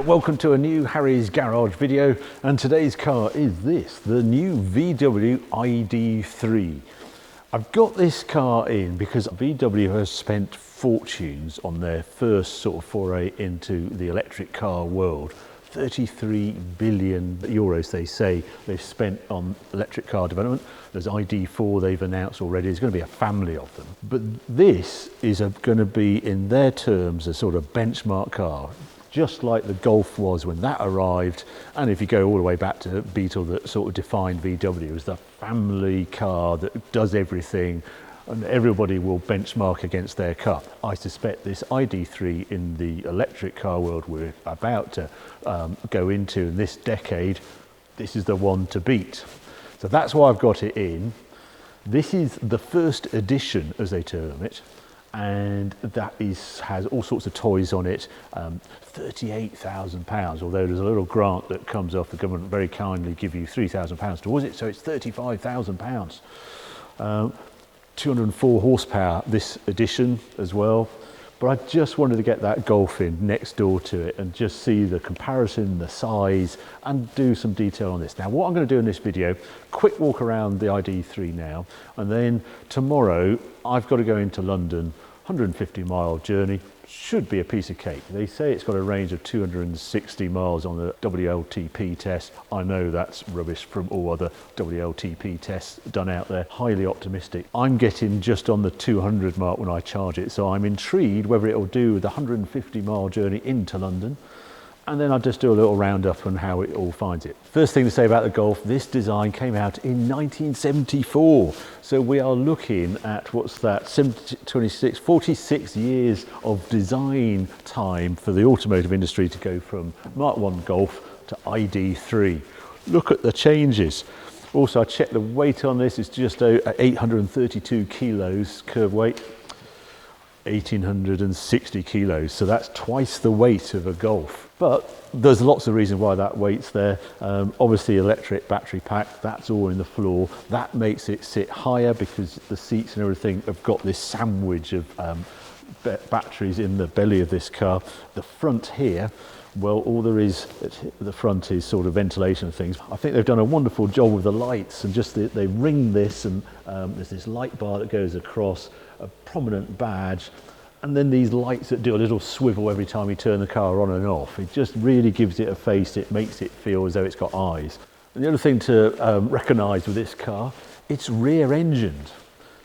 welcome to a new Harry's Garage video, and today's car is this, the new VW ID.3. I've got this car in because VW has spent fortunes on their first sort of foray into the electric car world. 33 billion euros they say they've spent on electric car development. There's ID.4 they've announced already. There's going to be a family of them. But this is going to be, in their terms, a sort of benchmark car, just like the Golf was when that arrived. And if you go all the way back to Beetle, that sort of defined VW as the family car that does everything, and everybody will benchmark against their car. I suspect this ID.3 in the electric car world we're about to go into in this decade, this is the one to beat. So that's why I've got it in. This is the first edition, as they term it, and that has all sorts of toys on it. £38,000, although there's a little grant that comes off the government, very kindly give you £3,000 towards it, so it's £35,000. 204 horsepower this edition as well, but I just wanted to get that Golf in next door to it and just see the comparison, the size, and do some detail on this. Now what I'm going to do in this video, quick walk around the ID.3 now, and then tomorrow I've got to go into London, 150-mile journey. Should be a piece of cake. They say it's got a range of 260 miles on the WLTP test. I know that's rubbish from all other WLTP tests done out there. Highly optimistic. I'm getting just on the 200 mark when I charge it, so I'm intrigued whether it'll do the 150-mile journey into London. And then I'll just do a little roundup on how it all finds it. First thing to say about the Golf, this design came out in 1974. So we are looking at, what's that, 46 years of design time for the automotive industry to go from Mark 1 Golf to ID.3. Look at the changes. Also, I checked the weight on this, it's just 832 kilos curb weight. 1,860 kilos, so that's twice the weight of a Golf. But there's lots of reasons why that weight's there. Obviously electric battery pack, that's all in the floor. That makes it sit higher because the seats and everything have got this sandwich of batteries in the belly of this car. The front here, well, all there is at the front is sort of ventilation things. I think they've done a wonderful job with the lights, and just they ring this, and there's this light bar that goes across, a prominent badge, and then these lights that do a little swivel every time you turn the car on and off. It just really gives it a face. It makes it feel as though it's got eyes. And the other thing to recognise with this car, it's rear-engined,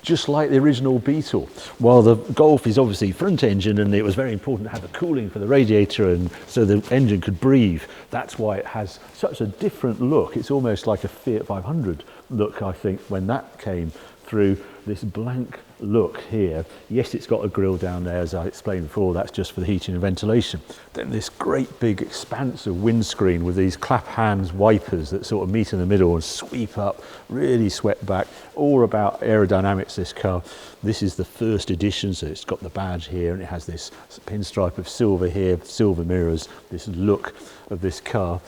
just like the original Beetle. While the Golf is obviously front engine, and it was very important to have the cooling for the radiator and so the engine could breathe. That's why it has such a different look. It's almost like a Fiat 500 look, I think, when that came through. This blank look here. Yes, it's got a grille down there, as I explained before, that's just for the heating and ventilation. Then this great big expanse of windscreen with these clap hands wipers that sort of meet in the middle and sweep up, really swept back. All about aerodynamics, this car. This is the first edition, so it's got the badge here, and it has this pinstripe of silver here, silver mirrors, this look of this car.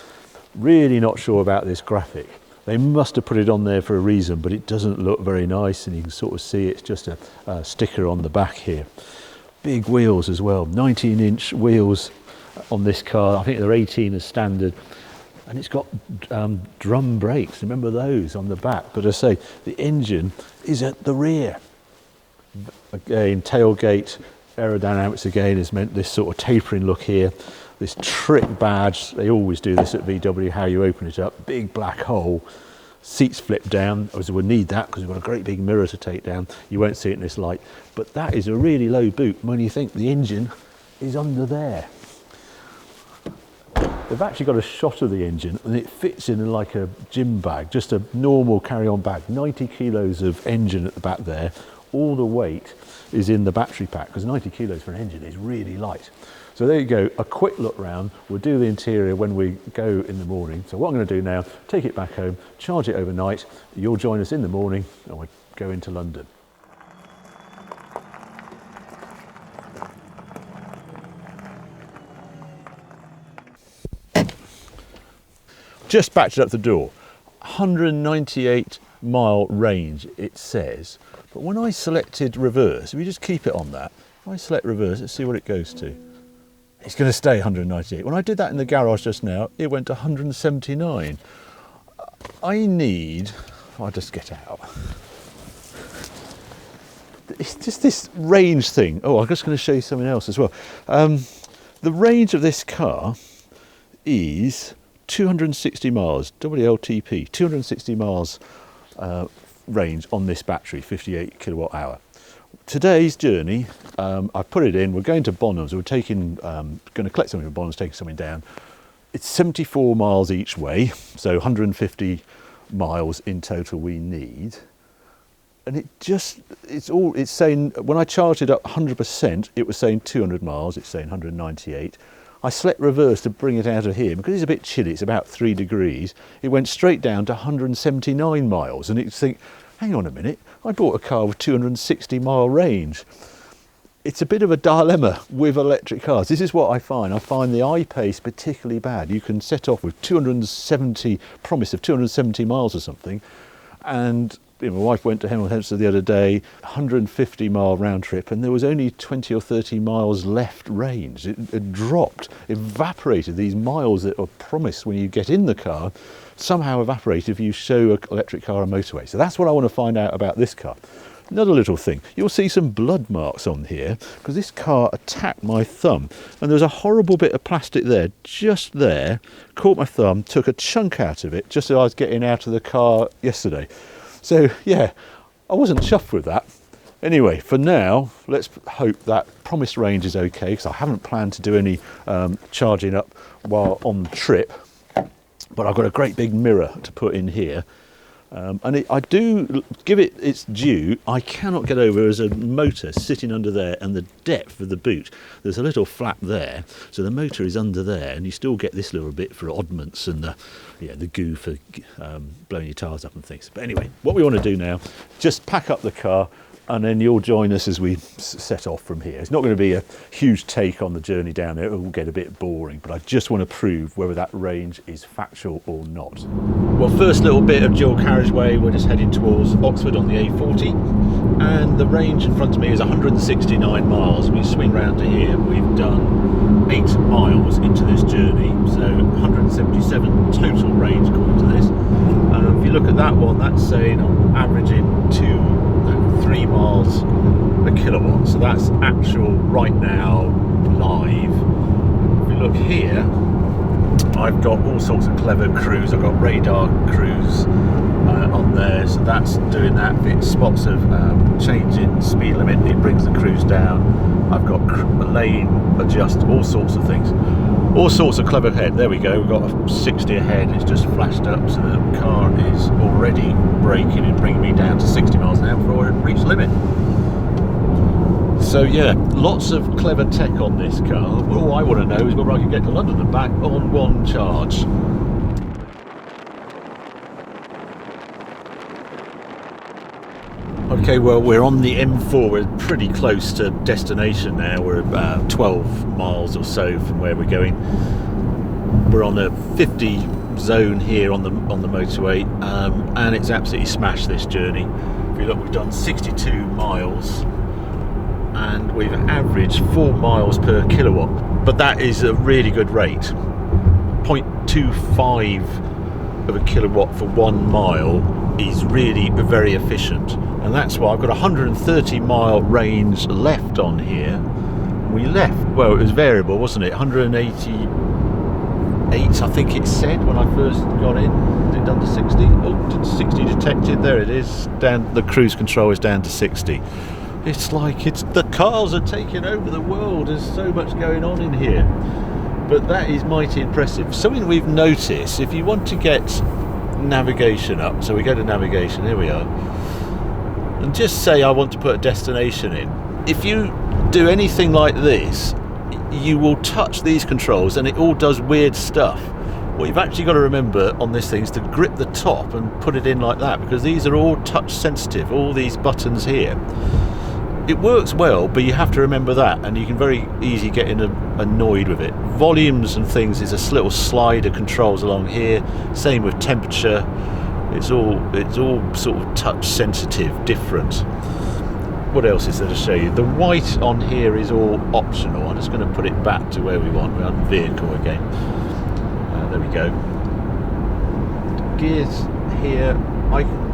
Really not sure about this graphic. They must have put it on there for a reason, but it doesn't look very nice, and you can sort of see it's just a sticker on the back here. Big wheels as well, 19-inch wheels on this car. I think they're 18 as standard, and it's got drum brakes. Remember those on the back? But as I say, the engine is at the rear. Again, tailgate aerodynamics again has meant this sort of tapering look here. This trick badge, they always do this at VW, how you open it up, big black hole, seats flip down. Obviously we'll need that because we've got a great big mirror to take down. You won't see it in this light, but that is a really low boot when you think the engine is under there. They've actually got a shot of the engine, and it fits in like a gym bag, just a normal carry-on bag. 90 kilos of engine at the back there. All the weight is in the battery pack, because 90 kilos for an engine is really light. So there you go, a quick look round. We'll do the interior when we go in the morning. So what I'm going to do now, take it back home, charge it overnight. You'll join us in the morning, and we'll go into London. Just backed it up the door. 198-mile range, it says. But when I selected reverse, if we just keep it on that, if I select reverse, let's see what it goes to. It's going to stay 198. When I did that in the garage just now, it went to 179. I'll just get out. It's just this range thing. Oh, I'm just going to show you something else as well. The range of this car is 260 miles, WLTP, 260 miles range on this battery, 58 kilowatt hour. Today's journey, I've put it in, we're going to Bonhams, we're taking, going to collect something from Bonhams, taking something down. It's 74 miles each way, so 150 miles in total we need. And it's saying, when I charged it up 100%, it was saying 200 miles, it's saying 198. I select reverse to bring it out of here, because it's a bit chilly, it's about 3 degrees. It went straight down to 179 miles, and it's think, hang on a minute, I bought a car with 260 mile range. It's a bit of a dilemma with electric cars. This is what I find. I find the I-Pace particularly bad. You can set off with 270, promise of 270 miles or something, and my wife went to Hemel Hempstead the other day, 150 mile round trip, and there was only 20 or 30 miles left range. It dropped, evaporated. These miles that are promised when you get in the car somehow evaporate if you show an electric car a motorway. So that's what I want to find out about this car. Another little thing, you'll see some blood marks on here because this car attacked my thumb, and there was a horrible bit of plastic there, just there, caught my thumb, took a chunk out of it just as I was getting out of the car yesterday. So yeah, I wasn't chuffed with that. Anyway, for now, let's hope that promised range is okay, because I haven't planned to do any charging up while on the trip. But I've got a great big mirror to put in here. I do give it its due. I cannot get over as a motor sitting under there, and the depth of the boot. There's a little flap there, so the motor is under there, and you still get this little bit for oddments and the goo for blowing your tyres up and things. But anyway, what we want to do now, just pack up the car, and then you'll join us as we set off from here. It's not going to be a huge take on the journey down there. It will get a bit boring, but I just want to prove whether that range is factual or not. Well, first little bit of dual carriageway, we're just heading towards Oxford on the A40, and the range in front of me is 169 miles. We swing round to here, we've done 8 miles into this journey, so 177 total range according to this. If you look at that one, that's saying I'm averaging 3 miles a kilowatt, so that's actual right now live. If you look here, I've got all sorts of clever cruise. I've got radar cruise on there, so that's doing that. If it spots of changing speed limit, it brings the cruise down. I've got lane adjust, all sorts of things, all sorts of clever ahead. There we go, we've got a 60 ahead, it's just flashed up, so the car is already braking and bringing me down to 60 miles an hour before I reach the limit. So yeah, lots of clever tech on this car. All I want to know is whether I can get to London and back on one charge. Okay, well, we're on the M4, we're pretty close to destination now. We're about 12 miles or so from where we're going. We're on the 50 zone here on the motorway, and it's absolutely smashed this journey. If you look, we've done 62 miles and we've averaged 4 miles per kilowatt, but that is a really good rate. 0.25 of a kilowatt for 1 mile is really very efficient, and that's why I've got a 130 mile range left on here. We left, well, it was variable, wasn't it? 188 I think it said when I first got in. Is it done to 60? Oh, 60 detected, there it is, down, the cruise control is down to 60. It's like the cars are taking over the world. There's so much going on in here, but that is mighty impressive. Something we've noticed, if you want to get navigation up, so we go to navigation, here we are, and just say I want to put a destination in. If you do anything like this, you will touch these controls and it all does weird stuff. What you've actually got to remember on this thing is to grip the top and put it in like that, because these are all touch sensitive, all these buttons here. It works well, but you have to remember that, and you can very easily get annoyed with it. Volumes and things is a little slider controls along here. Same with temperature. It's all sort of touch sensitive, different. what else is there to show you? The white on here is all optional. I'm just going to put it back to where we want. We're on vehicle again. There we go. Gears here.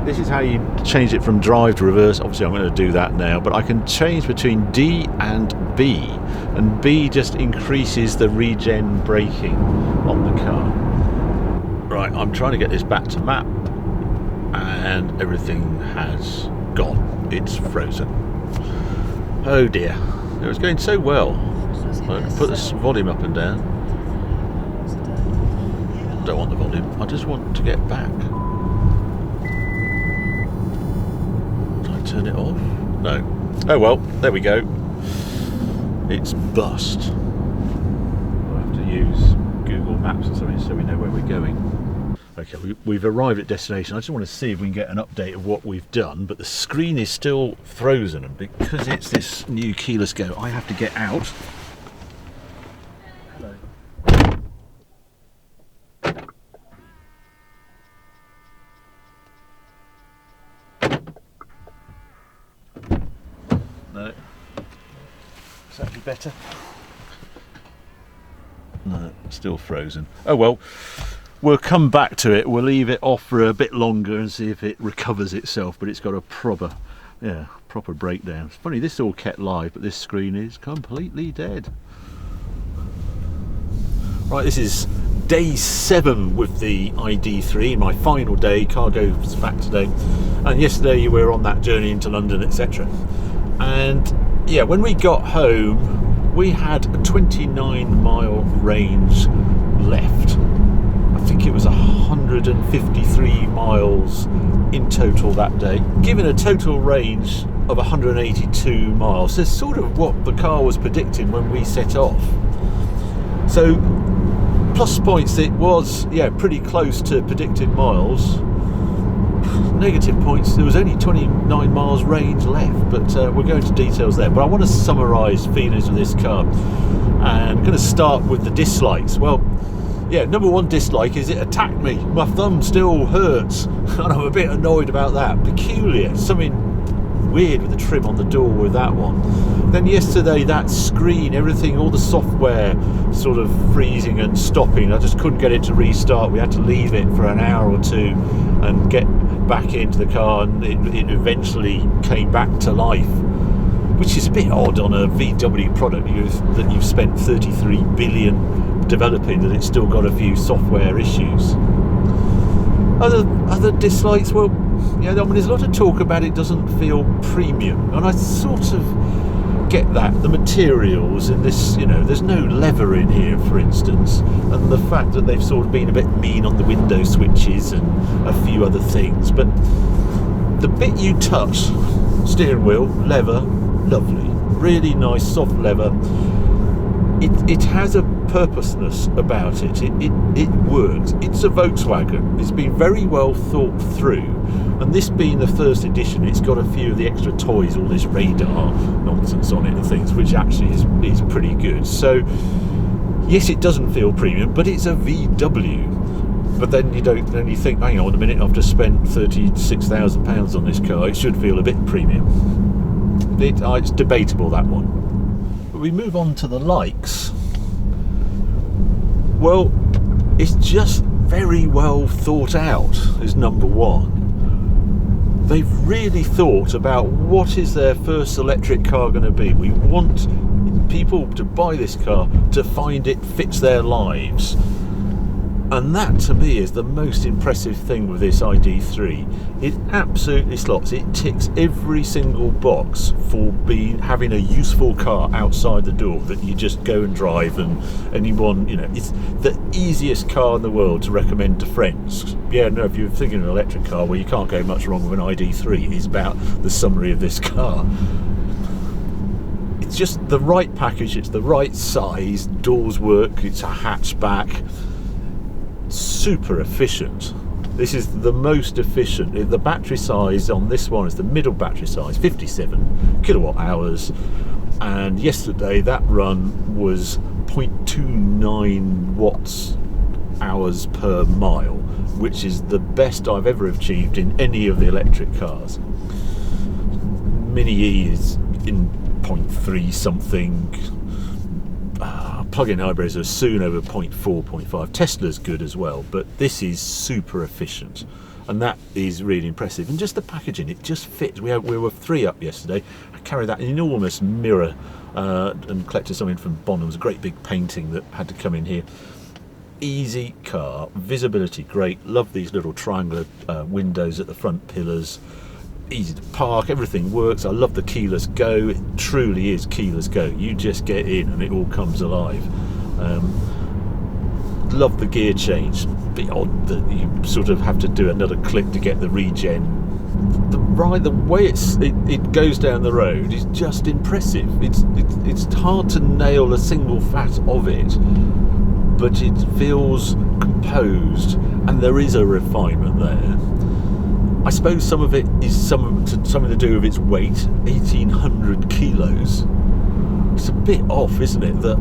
This is how you change it from drive to reverse. Obviously I'm going to do that now, but I can change between D and B, and B just increases the regen braking on the car. Right, I'm trying to get this back to map, and everything has gone. It's frozen. Oh dear, it was going so well. I put this volume up and down. Don't want the volume, I just want to get back. Turn it off? No. Oh well, there we go. It's bust. We'll have to use Google Maps or something so we know where we're going. Okay, we've arrived at destination. I just want to see if we can get an update of what we've done, but the screen is still frozen, and because it's this new keyless go, I have to get out. Hello. No. Is that be better? No, still frozen. Oh well, we'll come back to it. We'll leave it off for a bit longer and see if it recovers itself, but it's got a proper breakdown. It's funny, this is all kept live, but this screen is completely dead. Right, this is day 7 with the ID.3, my final day. Car goes back today, and yesterday we were on that journey into London, etc. And yeah, when we got home, we had a 29-mile range left. I think it was 153 miles in total that day, giving a total range of 182 miles. So it's sort of what the car was predicting when we set off. So plus points, it was pretty close to predicted miles. Negative points, there was only 29 miles range left, but we'll go into details there. But I want to summarise feelings of this car, and I'm going to start with the dislikes. Well, yeah, number one dislike is it attacked me. My thumb still hurts, and I'm a bit annoyed about that. Peculiar, something weird with the trim on the door with that one. Then yesterday, that screen, everything, all the software sort of freezing and stopping. I just couldn't get it to restart. We had to leave it for an hour or two and get back into the car, and it eventually came back to life, which is a bit odd on a VW product that you've spent 33 billion developing, that it's still got a few software issues. Other dislikes, well, yeah, I mean, there's a lot of talk about it doesn't feel premium, and I sort of get that. The materials in this, there's no leather in here, for instance, and the fact that they've sort of been a bit mean on the window switches and a few other things, but the bit you touch, steering wheel, leather, lovely, really nice soft leather. It has a purposeness about it. It works. It's a Volkswagen. It's been very well thought through, and this being the first edition, it's got a few of the extra toys, all this radar nonsense on it and things, which actually is pretty good. So yes, it doesn't feel premium, but it's a VW. But then you think, hang on a minute, I've just spent £36,000 on this car, it should feel a bit premium. It's debatable, that one. But we move on to the likes. Well, it's just very well thought out, is number one. They've really thought about what is their first electric car going to be. We want people to buy this car to find it fits their lives. And that, to me, is the most impressive thing with this ID.3. It absolutely slots. It ticks every single box for having a useful car outside the door that you just go and drive, and anyone, it's the easiest car in the world to recommend to friends. Yeah, no, if you're thinking of an electric car, well, you can't go much wrong with an ID.3. It's about the summary of this car. It's just the right package. It's the right size. Doors work. It's a hatchback. Super efficient. This is the most efficient. The battery size on this one is the middle battery size, 57 kilowatt hours, and yesterday that run was 0.29 watts hours per mile, which is the best I've ever achieved in any of the electric cars. Mini E is in 0.3 something. Plug-in hybrids are soon over 0.4, 0.5. Tesla's good as well, but this is super efficient, and that is really impressive. And just the packaging, it just fits. We were 3 up yesterday. I carried that enormous mirror and collected something from Bonham's, a great big painting that had to come in here. Easy car, visibility great, love these little triangular windows at the front pillars, easy to park, everything works. I love the keyless go. It truly is keyless go. You just get in and it all comes alive. Love the gear change. Bit odd that you sort of have to do another click to get the regen. The way it goes down the road is just impressive. It's hard to nail a single fat of it, but it feels composed, and there is a refinement there. I suppose some of it is something to do with its weight, 1,800 kilos. It's a bit off, isn't it? That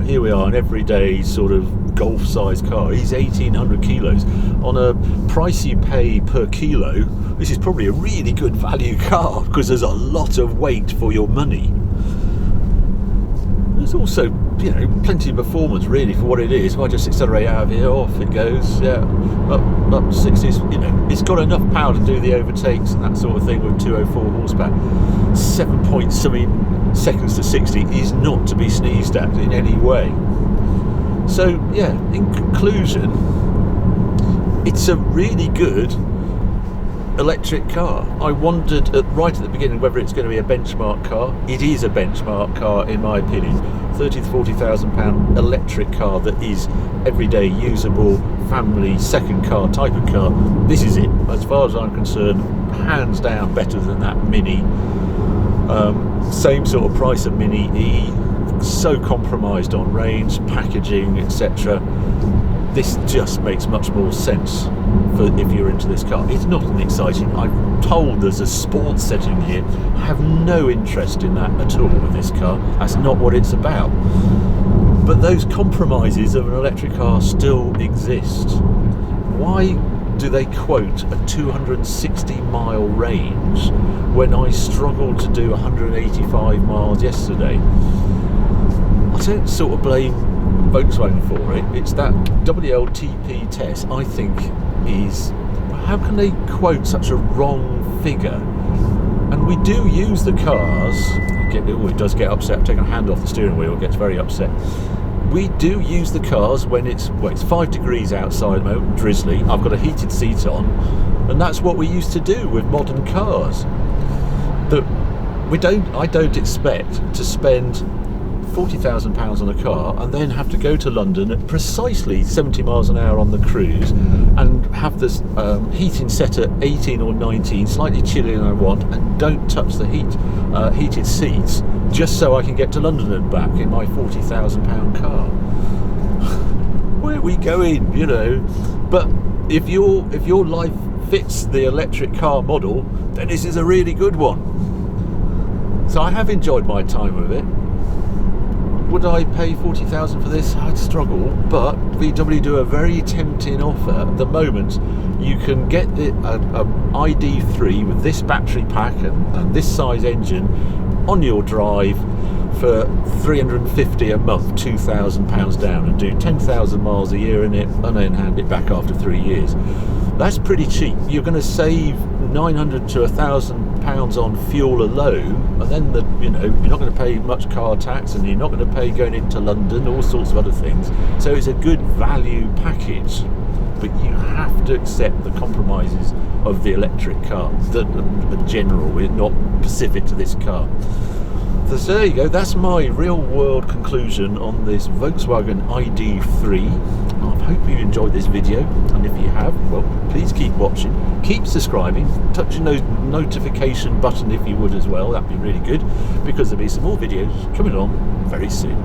here we are, an everyday sort of Golf-sized car. He's 1,800 kilos. On a price you pay per kilo, this is probably a really good value car because there's a lot of weight for your money. There's also, plenty of performance really for what it is. If I just accelerate out of here, off it goes, yeah, up 60s. It's got enough power to do the overtakes and that sort of thing with 204 horsepower. 7 point something seconds to 60 is not to be sneezed at in any way. So yeah, in conclusion, it's a really good electric car. I wondered right at the beginning whether it's going to be a benchmark car. It is a benchmark car in my opinion. 30 to 40,000 pound electric car that is everyday usable, family second car type of car. This is it, as far as I'm concerned, hands down better than that Mini. Same sort of price of Mini E, so compromised on range, packaging, etc. This just makes much more sense for if you're into this car. It's not an exciting. I'm told there's a sports setting here. I have no interest in that at all with this car. That's not what it's about. But those compromises of an electric car still exist. Why do they quote a 260-mile range when I struggled to do 185 miles yesterday? I don't sort of blame Volkswagen for it. It's that WLTP test, I think, is how can they quote such a wrong figure? And we do use the cars. It does get upset. I'm taking a hand off the steering wheel. It gets very upset. We do use the cars when it's 5 degrees outside at the moment, drizzly. I've got a heated seat on, and that's what we used to do with modern cars. I don't expect to spend £40,000 on a car and then have to go to London at precisely 70 miles an hour on the cruise and have this heating set at 18 or 19, slightly chillier than I want, and don't touch the heated seats just so I can get to London and back in my £40,000 car. Where are we going, But if your life fits the electric car model, then this is a really good one. So I have enjoyed my time with it. Would I pay 40,000 for this? I'd struggle, but VW do a very tempting offer at the moment. You can get the ID.3 with this battery pack and this size engine on your drive for £350 a month, £2,000 down, and do 10,000 miles a year in it, and then hand it back after 3 years. That's pretty cheap. You're going to save £900 to £1,000 on fuel alone, and then you're not going to pay much car tax, and you're not going to pay going into London, all sorts of other things. So it's a good value package, but you have to accept the compromises of the electric car, the general, not specific to this car. So there you go, that's my real world conclusion on this Volkswagen ID.3. I hope you enjoyed this video, and if you have, well, please keep watching, keep subscribing, touching those notification button if you would as well. That'd be really good, because there'll be some more videos coming on very soon.